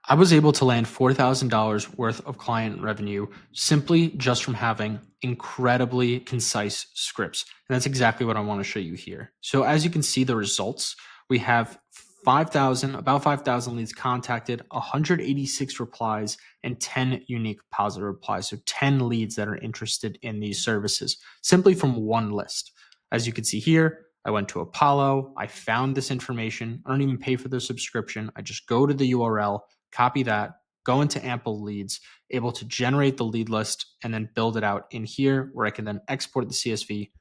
I was able to land $4,000 worth of client revenue simply just from having incredibly concise scripts. And that's exactly what I want to show you here. So as you can see the results, we have 5,000, about 5,000 leads contacted, 186 replies, and 10 unique positive replies. So 10 leads that are interested in these services simply from one list. As you can see here, I went to Apollo. I found this information. I don't even pay for the subscription. I just go to the URL, copy that, go into Ample Leads, able to generate the lead list, and then build it out in here where I can then export the CSV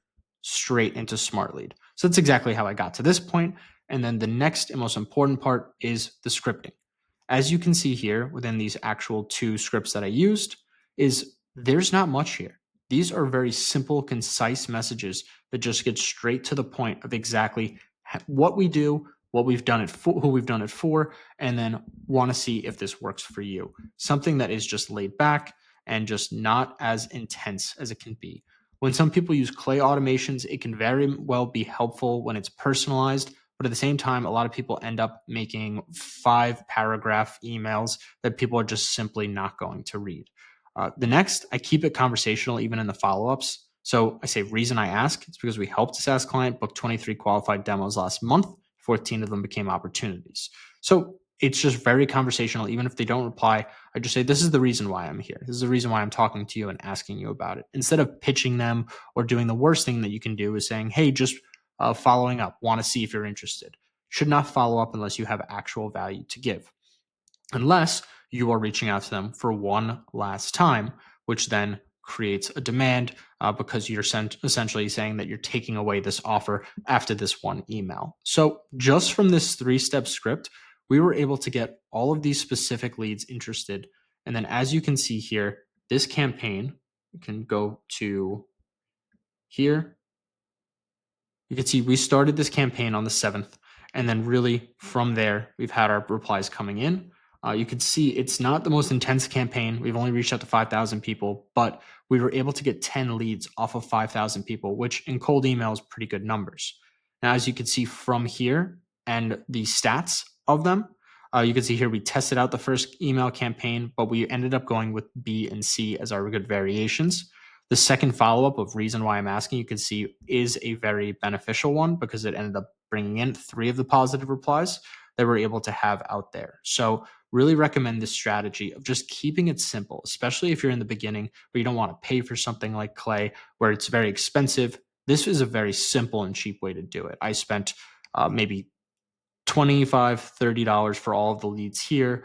straight into Smart Lead. So that's exactly how I got to this point. And then the next and most important part is the scripting. As you can see here within these actual two scripts that I used, is there's not much here. These are very simple, concise messages that just get straight to the point of exactly what we do, what we've done it for, who we've done it for, and then want to see if this works for you. Something that is just laid back and just not as intense as it can be. When some people use clay automations, it can very well be helpful when it's personalized, but at the same time, a lot of people end up making 5-paragraph emails that people are just simply not going to read. The next, I keep it conversational even in the follow ups. So I say, reason I ask, it's because we helped a SaaS client book 23 qualified demos last month. 14 of them became opportunities. So it's just very conversational. Even if they don't reply, I just say, this is the reason why I'm here. This is the reason why I'm talking to you and asking you about it. Instead of pitching them or doing the worst thing that you can do is saying, hey, just following up, want to see if you're interested. Should not follow up unless you have actual value to give, unless you are reaching out to them for one last time, which then creates a demand because you're essentially saying that you're taking away this offer after this one email. So just from this 3-step script, we were able to get all of these specific leads interested. And then as you can see here, this campaign, you can go to here. You can see we started this campaign on the 7th, and then really from there, we've had our replies coming in. You can see it's not the most intense campaign. We've only reached out to 5,000 people, but we were able to get 10 leads off of 5,000 people, which in cold email is pretty good numbers. Now, as you can see from here and the stats of them, you can see here we tested out the first email campaign, but we ended up going with B and C as our good variations. The second follow-up of reason why I'm asking, you can see, is a very beneficial one because it ended up bringing in 3 of the positive replies that we're able to have out there. So really recommend this strategy of just keeping it simple, especially if you're in the beginning where you don't want to pay for something like Clay, where it's very expensive. This is a very simple and cheap way to do it. I spent maybe $25, $30 for all of the leads here,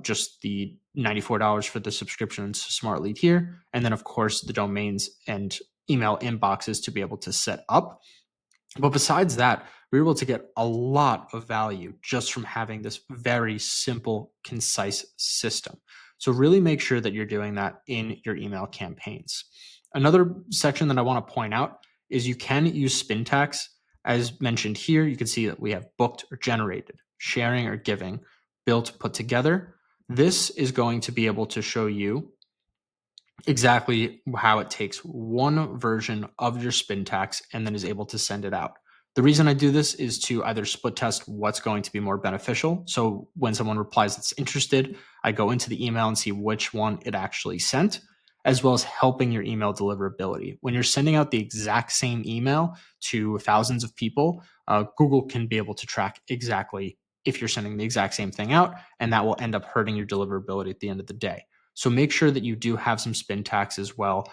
just the $94 for the subscription to Smart Lead here, and then of course the domains and email inboxes to be able to set up. But besides that, we were able to get a lot of value just from having this very simple, concise system. So really make sure that you're doing that in your email campaigns. Another section that I want to point out is you can use spin tags. As mentioned here, you can see that we have booked or generated, sharing or giving, built, put together. This is going to be able to show you exactly how it takes one version of your spin tax and then is able to send it out. The reason I do this is to either split test what's going to be more beneficial. So when someone replies that's interested, I go into the email and see which one it actually sent, as well as helping your email deliverability. When you're sending out the exact same email to thousands of people, Google can be able to track exactly if you're sending the exact same thing out, and that will end up hurting your deliverability at the end of the day. So make sure that you do have some spin tax as well.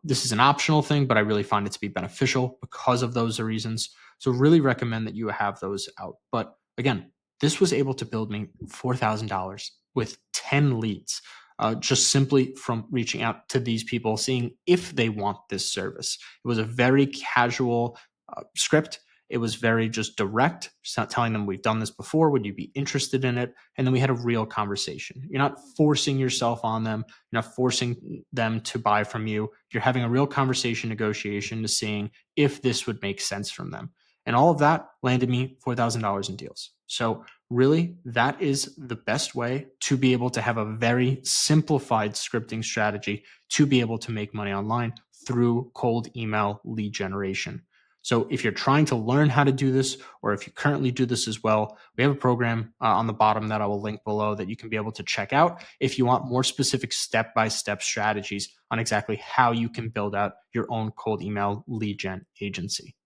This is an optional thing, but I really find it to be beneficial because of those reasons. So really recommend that you have those out. But again, this was able to build me $4,000 with 10 leads, just simply from reaching out to these people, seeing if they want this service. It was a very casual script. It was very just direct, just not telling them we've done this before. Would you be interested in it? And then we had a real conversation. You're not forcing yourself on them. You're not forcing them to buy from you. You're having a real conversation, negotiation to seeing if this would make sense from them. And all of that landed me $4,000 in deals. So really, that is the best way to be able to have a very simplified scripting strategy to be able to make money online through cold email lead generation. So if you're trying to learn how to do this, or if you currently do this as well, we have a program on the bottom that I will link below that you can be able to check out if you want more specific step-by-step strategies on exactly how you can build out your own cold email lead gen agency.